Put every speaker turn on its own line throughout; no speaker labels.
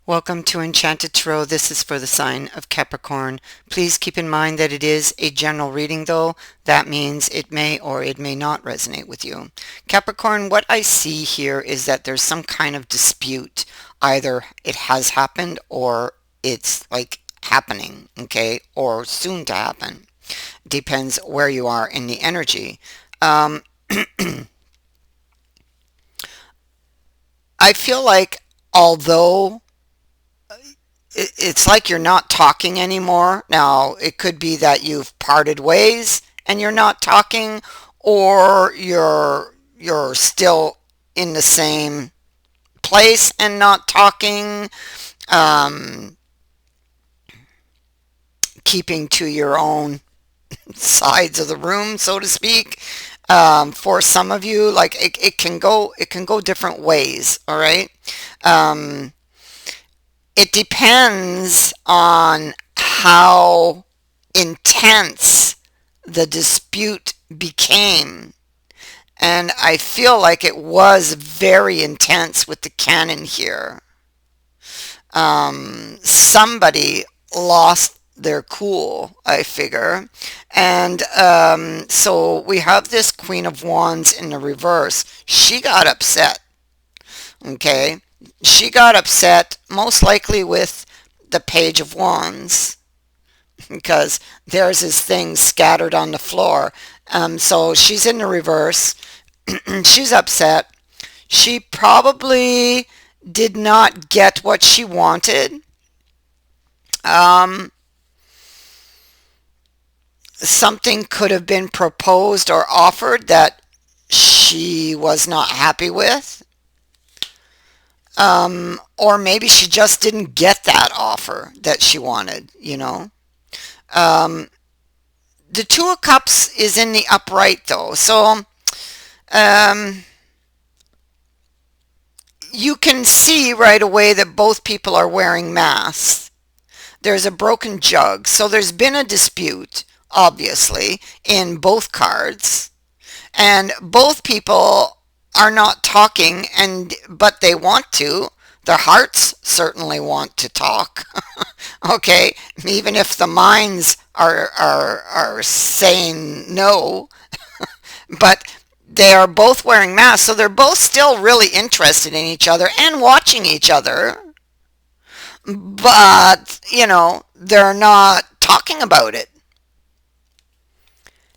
Welcome to Enchanted Tarot. This is for the sign of Capricorn. Please keep in mind that it is a general reading though. That means it may or it may not resonate with you. Capricorn, what I see here is that there's some kind of dispute. Either it has happened or it's like happening, okay, or soon to happen. Depends where you are in the energy. Um, I feel like although it's like you're not talking anymore. Now, it could be that you've parted ways and you're not talking, or you're still in the same place and not talking, um, keeping to your own sides of the room, so to speak. For some of you, like it can go different ways. All right. Um, It depends on how intense the dispute became. And I feel like it was very intense with the canon here. Somebody lost their cool, I figure. And so we have this Queen of Wands in the reverse. She got upset. Okay. She got upset most likely with the Page of Wands because there's his things scattered on the floor. So she's in the reverse. She's upset. She probably did not get what she wanted. Um, Something could have been proposed or offered that she was not happy with. Or maybe she just didn't get that offer that she wanted. Um, the Two of Cups is in the upright though. So um, you can see right away that both people are wearing masks. There's a broken jug. So there's been a dispute, obviously, in both cards. And both people are not talking, but they want to. Their hearts certainly want to talk. Okay, even if the minds are saying no, but they are both wearing masks, so they're both still really interested in each other and watching each other, but they're not talking about it.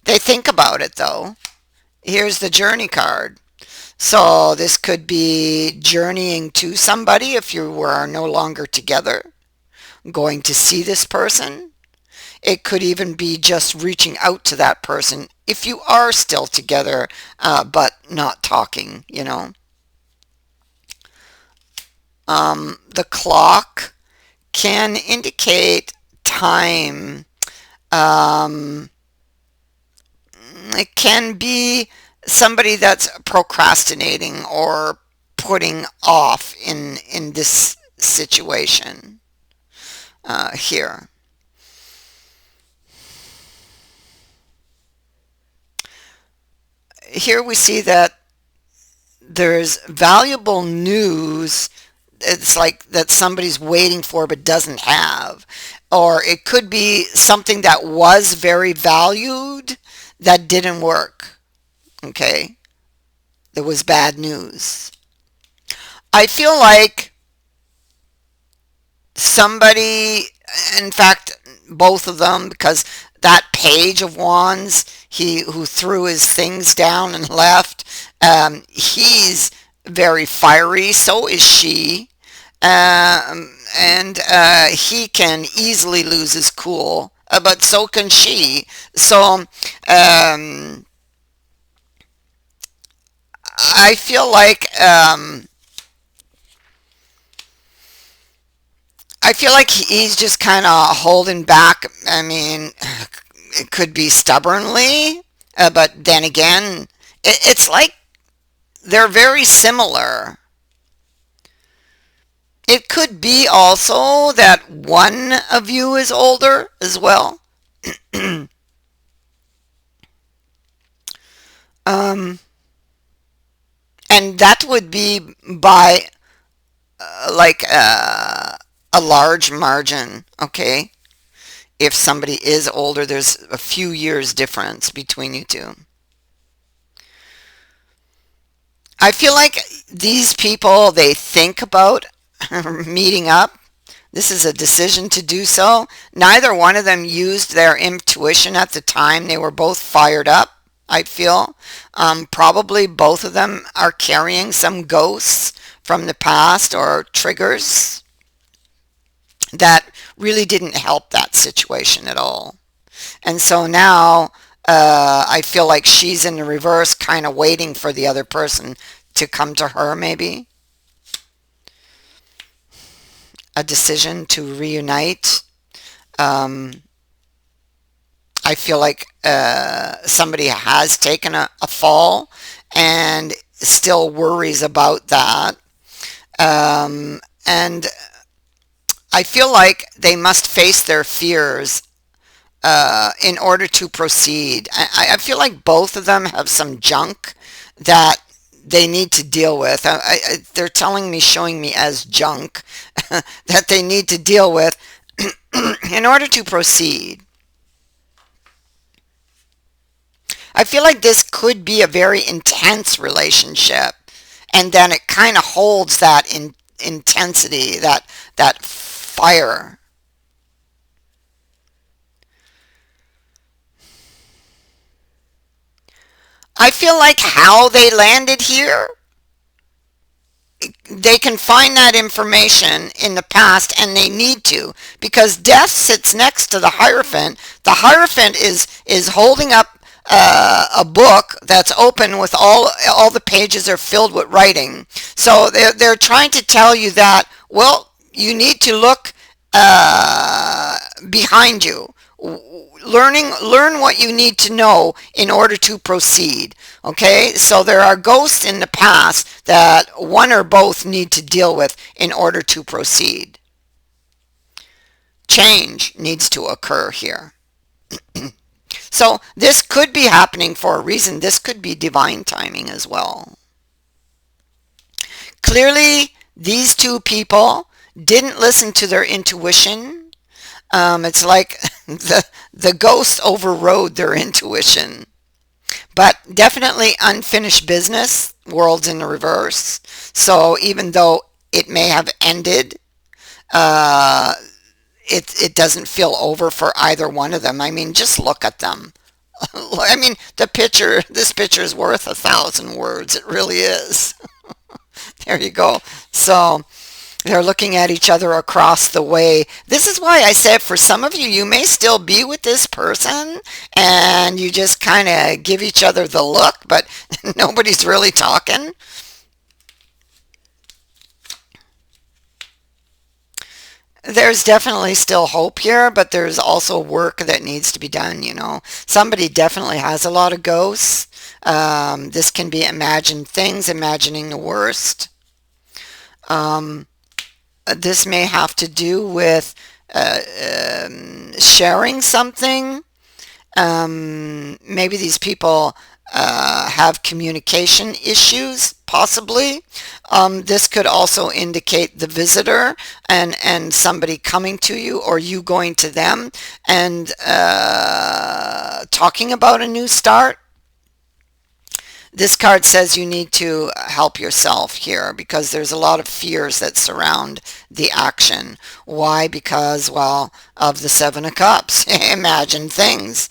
They think about it though. Here's the journey card. So this could be journeying to somebody if you are no longer together, going to see this person. It could even be just reaching out to that person if you are still together, but not talking. The clock can indicate time. Um, it can be somebody that's procrastinating or putting off in this situation here. Here we see that there's valuable news. It's like that somebody's waiting for but doesn't have. Or it could be something that was very valued that didn't work. Okay? There was bad news. I feel like somebody, in fact, both of them, because that Page of Wands, he who threw his things down and left, he's very fiery. So is she. And he can easily lose his cool, but so can she. So I feel like he's just kind of holding back. I mean, it could be stubbornly, but then again, it's like they're very similar. It could be also that one of you is older as well. um, and that would be by like a large margin, okay? If somebody is older, there's a few years difference between you two. I feel like these people, they think about meeting up. This is a decision to do so. Neither one of them used their intuition at the time. They were both fired up, I feel. Probably both of them are carrying some ghosts from the past or triggers that really didn't help that situation at all. And so now I feel like she's in the reverse, kind of waiting for the other person to come to her, maybe. A decision to reunite. I feel like somebody has taken a fall and still worries about that. And I feel like they must face their fears in order to proceed. I feel like both of them have some junk that they need to deal with. They're telling me, showing me as junk that they need to deal with in order to proceed. I feel like this could be a very intense relationship, and then it kind of holds that intensity, that fire. I feel like how they landed here, they can find that information in the past, and they need to, because death sits next to the Hierophant. The Hierophant is holding up a book that's open with all the pages are filled with writing. So they're trying to tell you that, well, you need to look behind you. Learn what you need to know in order to proceed. Okay, so there are ghosts in the past that one or both need to deal with in order to proceed. Change needs to occur here. So this could be happening for a reason. This could be divine timing as well. Clearly, these two people didn't listen to their intuition. It's like the ghost overrode their intuition. But definitely unfinished business, worlds in the reverse. So even though it may have ended, uh, it doesn't feel over for either one of them. I mean, just look at them. I mean, this picture is worth 1,000 words. It really is. There you go. So they're looking at each other across the way. This is why I said for some of you, you may still be with this person and you just kind of give each other the look, but nobody's really talking. There's definitely still hope here, but there's also work that needs to be done, you know. Somebody definitely has a lot of ghosts. This can be imagined things, imagining the worst. Um, this may have to do with sharing something. Maybe these people have communication issues, possibly. This could also indicate the visitor and somebody coming to you or you going to them and talking about a new start. This card says you need to help yourself here because there's a lot of fears that surround the action. Why? Because, well, of the Seven of Cups. Imagine things.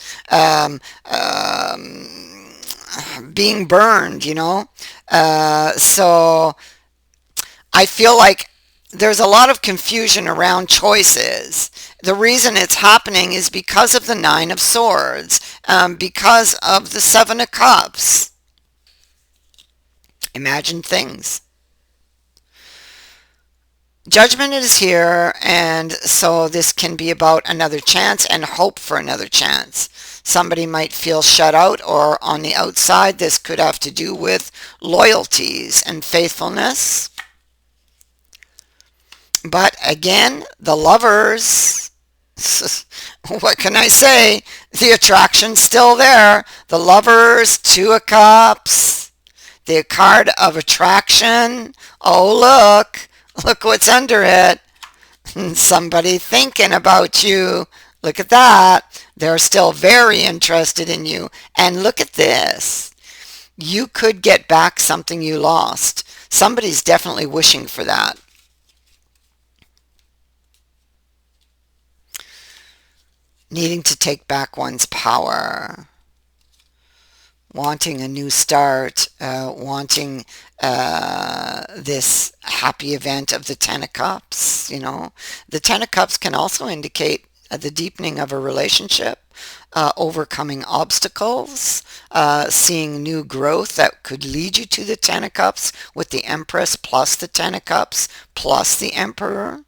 Being burned, you know. So I feel like there's a lot of confusion around choices. The reason it's happening is because of the Nine of Swords, because of the Seven of Cups. Imagine things. Judgment is here, and so this can be about another chance and hope for another chance. Somebody might feel shut out or on the outside. This could have to do with loyalties and faithfulness. But again, the Lovers, what can I say? The attraction's still there. The Lovers, Two of Cups. The card of attraction. Oh, look what's under it. Somebody thinking about you. Look at that. They're still very interested in you. And look at this. You could get back something you lost. Somebody's definitely wishing for that. Needing to take back one's power. Wanting a new start, wanting this happy event of the Ten of Cups, you know. The Ten of Cups can also indicate the deepening of a relationship, overcoming obstacles, seeing new growth that could lead you to the Ten of Cups with the Empress plus the Ten of Cups plus the Emperor.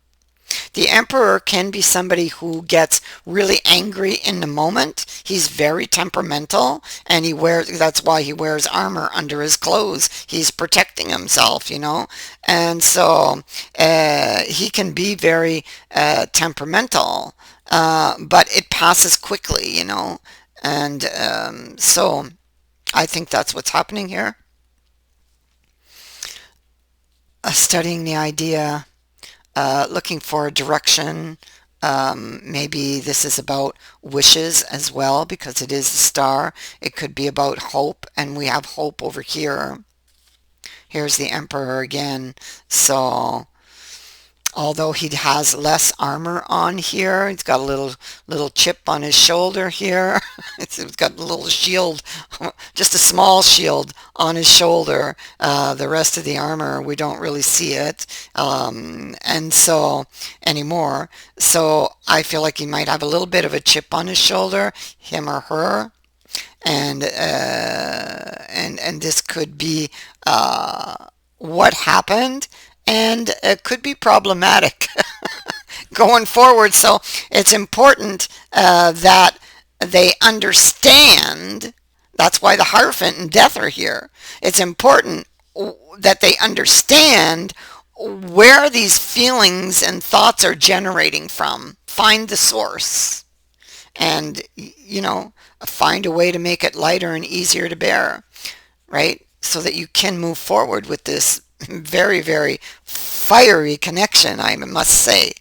The emperor can be somebody who gets really angry in the moment. He's very temperamental and that's why he wears armor under his clothes. He's protecting himself, you know. And so he can be very temperamental, but it passes quickly, you know. And so I think that's what's happening here. Studying the idea, looking for a direction. Maybe this is about wishes as well because it is a star. It could be about hope, and we have hope over here. Here's the Emperor again. So although he has less armor on here, he's got a little chip on his shoulder here. He's got a little shield, just a small shield on his shoulder. The rest of the armor, we don't really see it, and so anymore. So I feel like he might have a little bit of a chip on his shoulder, him or her, and this could be what happened, and it could be problematic going forward. So it's important that they understand. That's why the Hierophant and Death are here. It's important that they understand where these feelings and thoughts are generating from. Find the source and, you know, find a way to make it lighter and easier to bear, right? So that you can move forward with this very, very fiery connection, I must say.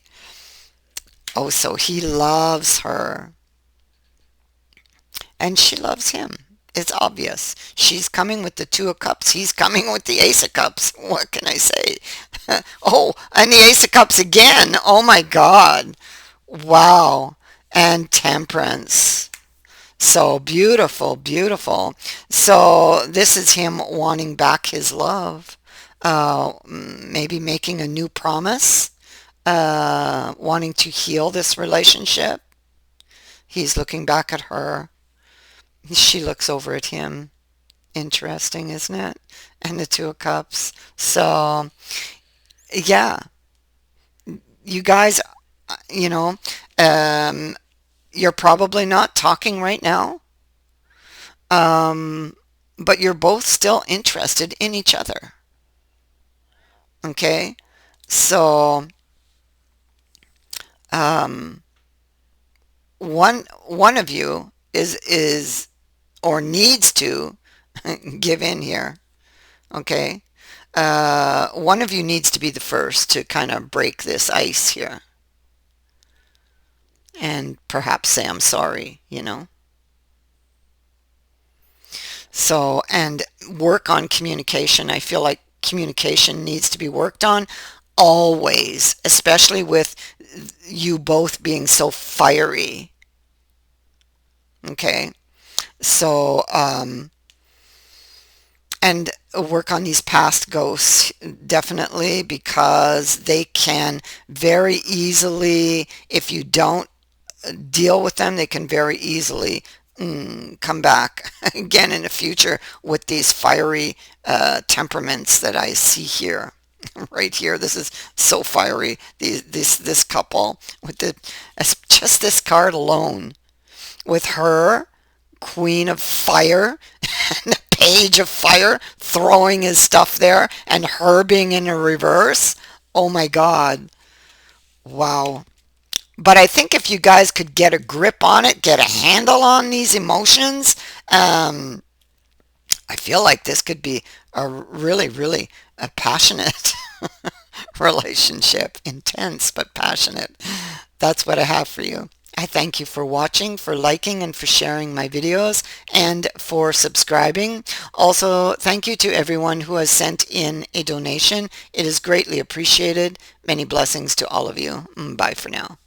Oh, so he loves her. And she loves him. It's obvious. She's coming with the Two of Cups. He's coming with the Ace of Cups. What can I say? Oh, and the Ace of Cups again. Oh my God. Wow. And Temperance. So beautiful, beautiful. So this is him wanting back his love. Maybe making a new promise. Wanting to heal this relationship. He's looking back at her. She looks over at him. Interesting, isn't it? And the Two of Cups. So, yeah, you guys, you know, you're probably not talking right now, um, but you're both still interested in each other. Okay? So, um, one of you is or needs to give in here. Okay? One of you needs to be the first to kind of break this ice here and perhaps say, I'm sorry, you know? So, and work on communication. I feel like communication needs to be worked on always, especially with you both being so fiery. Okay? So, and work on these past ghosts definitely because they can very easily, if you don't deal with them, they can very easily come back again in the future with these fiery temperaments that I see here. Right here, this is so fiery. This couple with just this card alone, with her Queen of Fire and the Page of Fire throwing his stuff there, and her being in a reverse. Oh my God! Wow. But I think if you guys could get a grip on it, get a handle on these emotions, I feel like this could be a really, really passionate relationship. Intense but passionate. That's what I have for you. I thank you for watching, for liking, and for sharing my videos, and for subscribing. Also, thank you to everyone who has sent in a donation. It is greatly appreciated. Many blessings to all of you. Bye for now.